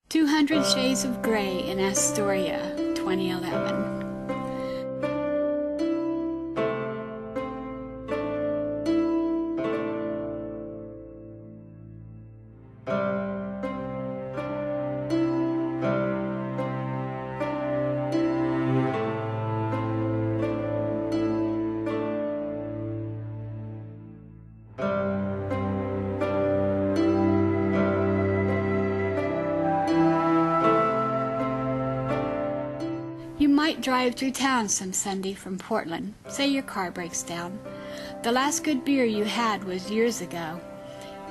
200 Shades of Grey in Astoria, 2011. You might drive through town some Sunday from Portland. Say your car breaks down. The last good beer you had was years ago.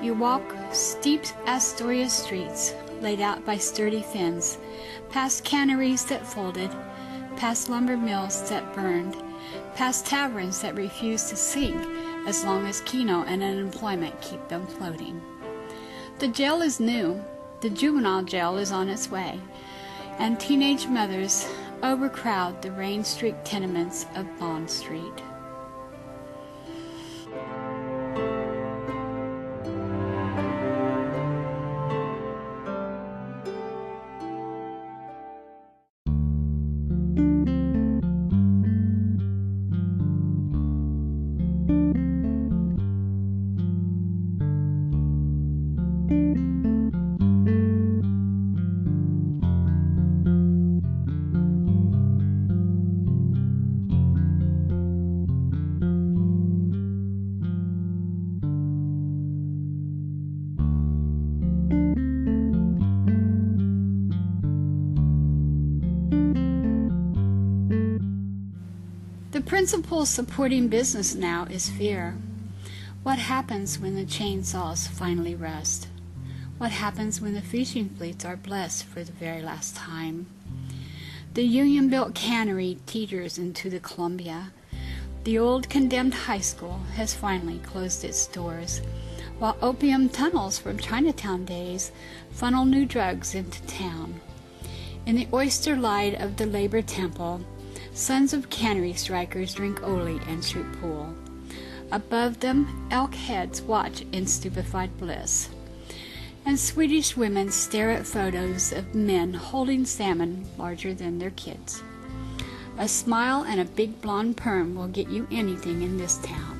You walk steep Astoria streets, laid out by sturdy fens, past canneries that folded, past lumber mills that burned, past taverns that refuse to sink as long as Keno and unemployment keep them floating. The jail is new. The juvenile jail is on its way, and teenage mothers overcrowd the rain-streaked tenements of Bond Street. The principle supporting business now is fear. What happens when the chainsaws finally rust? What happens when the fishing fleets are blessed for the very last time? The union-built cannery teeters into the Columbia. The old condemned high school has finally closed its doors, while opium tunnels from Chinatown days funnel new drugs into town. In the oyster light of the labor temple, sons of cannery strikers drink Oli and shoot pool. Above them, elk heads watch in stupefied bliss. And Swedish women stare at photos of men holding salmon larger than their kids. A smile and a big blonde perm will get you anything in this town.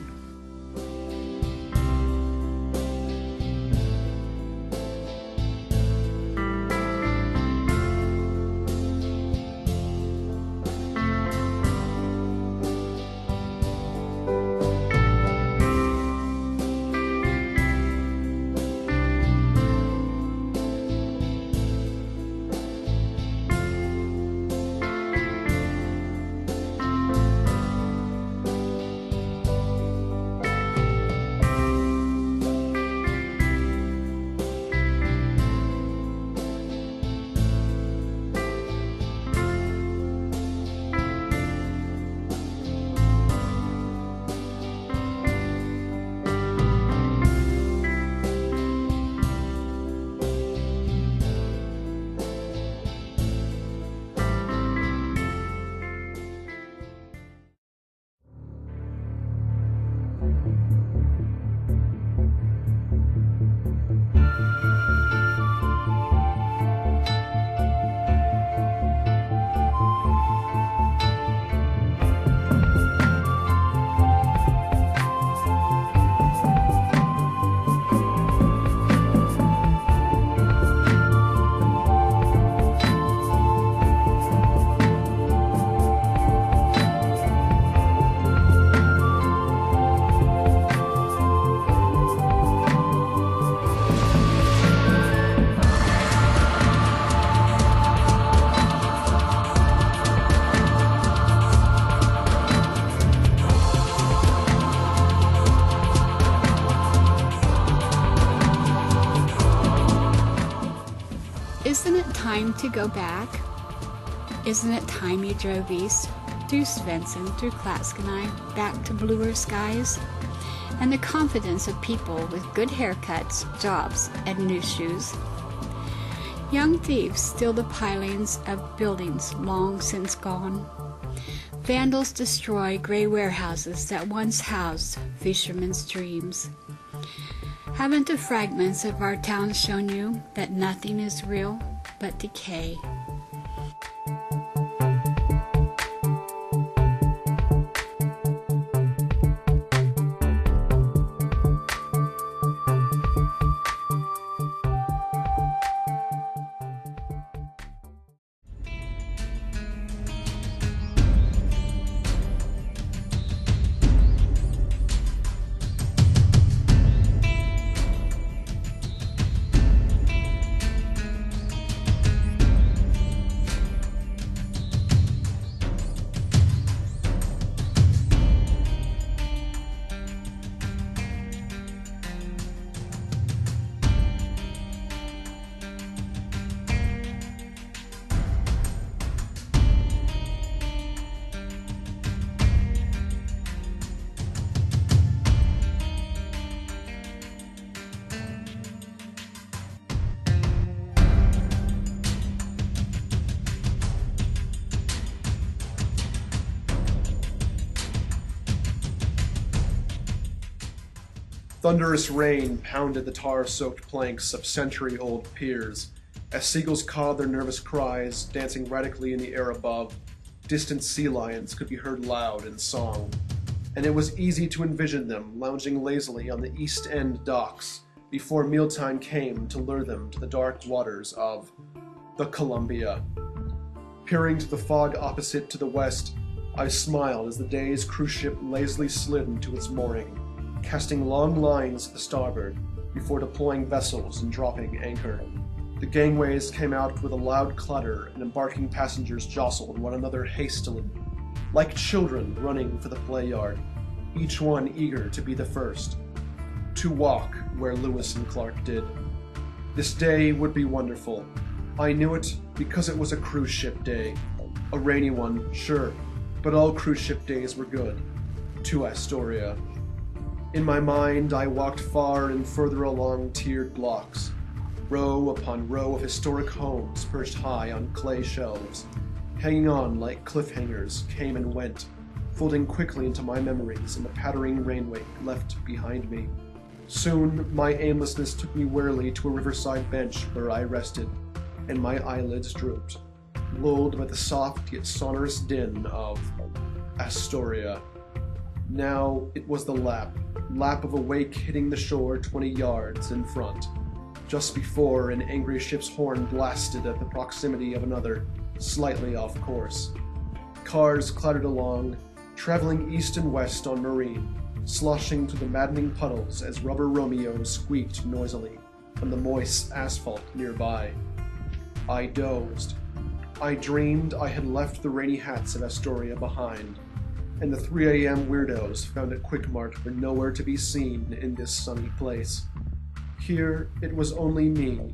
Isn't it time to go back? Isn't it time you drove east, through Svensson, through Klatskanai, back to bluer skies? And the confidence of people with good haircuts, jobs, and new shoes. Young thieves steal the pilings of buildings long since gone. Vandals destroy gray warehouses that once housed fishermen's dreams. Haven't the fragments of our town shown you that nothing is real? but decay. Thunderous rain pounded the tar-soaked planks of century-old piers, as seagulls cawed their nervous cries, dancing radically in the air above. Distant sea lions could be heard loud in song, and it was easy to envision them lounging lazily on the East End docks before mealtime came to lure them to the dark waters of the Columbia. Peering to the fog opposite to the west, I smiled as the day's cruise ship lazily slid into its mooring, casting long lines to the starboard before deploying vessels and dropping anchor. The gangways came out with a loud clatter, and embarking passengers jostled one another hastily, like children running for the play yard, each one eager to be the first, to walk where Lewis and Clark did. This day would be wonderful. I knew it because it was a cruise ship day. A rainy one, sure, but all cruise ship days were good. To Astoria. In my mind, I walked far and further along tiered blocks. Row upon row of historic homes perched high on clay shelves, hanging on like cliffhangers, came and went, folding quickly into my memories in the pattering rainwake left behind me. Soon, my aimlessness took me wearily to a riverside bench where I rested, and my eyelids drooped, lulled by the soft yet sonorous din of Astoria. Now it was the lap of a wake hitting the shore 20 yards in front, just before an angry ship's horn blasted at the proximity of another, slightly off course. Cars clattered along, traveling east and west on Marine, sloshing through the maddening puddles as rubber Romeos squeaked noisily on the moist asphalt nearby. I dozed. I dreamed I had left the rainy hats of Astoria behind, and the 3 a.m. weirdos found at Quick-Mart were nowhere to be seen in this sunny place. Here it was only me,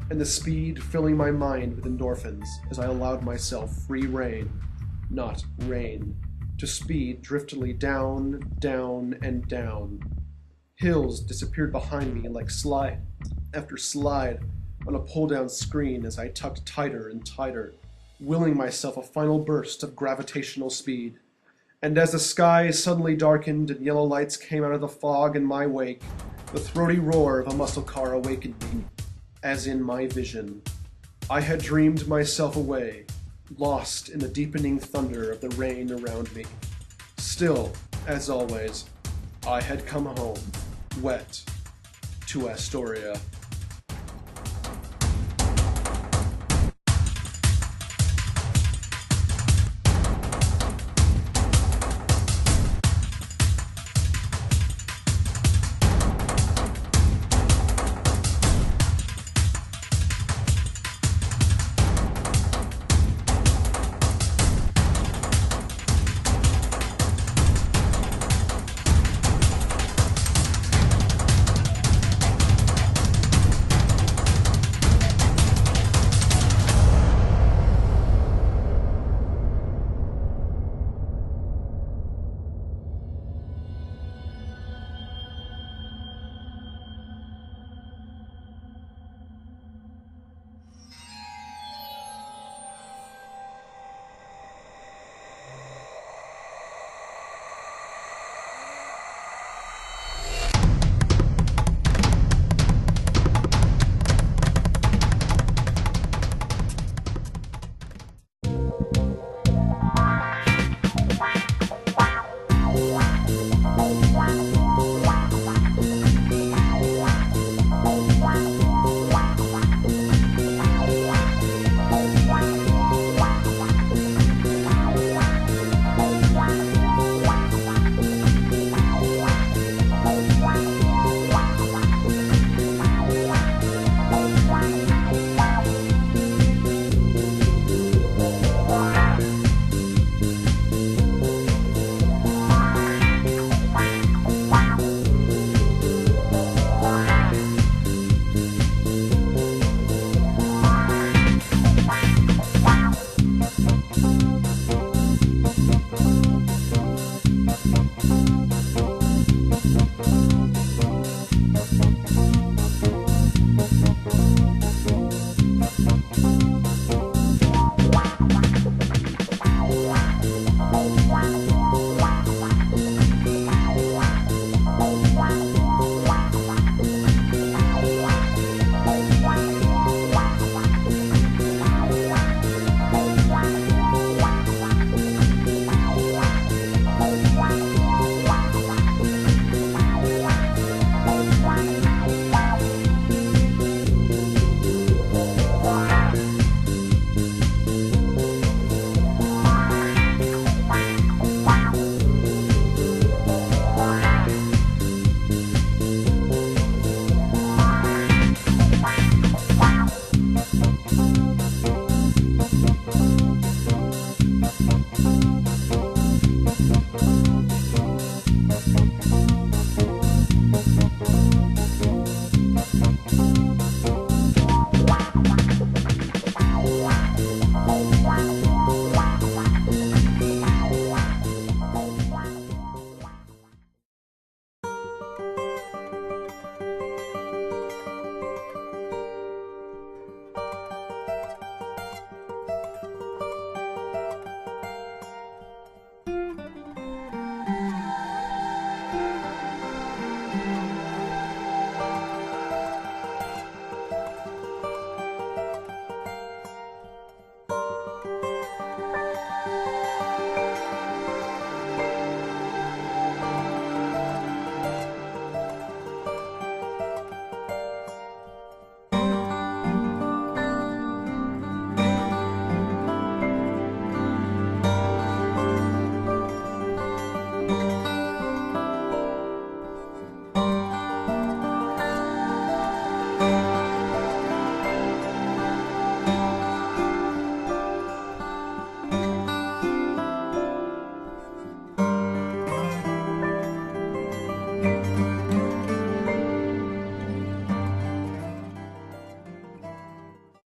and the speed filling my mind with endorphins as I allowed myself free rein, not rain, to speed driftily down, down, and down. Hills disappeared behind me like slide after slide on a pull-down screen as I tucked tighter and tighter, willing myself a final burst of gravitational speed. And as the sky suddenly darkened and yellow lights came out of the fog in my wake, the throaty roar of a muscle car awakened me, as in my vision. I had dreamed myself away, lost in the deepening thunder of the rain around me. Still, as always, I had come home, wet, to Astoria.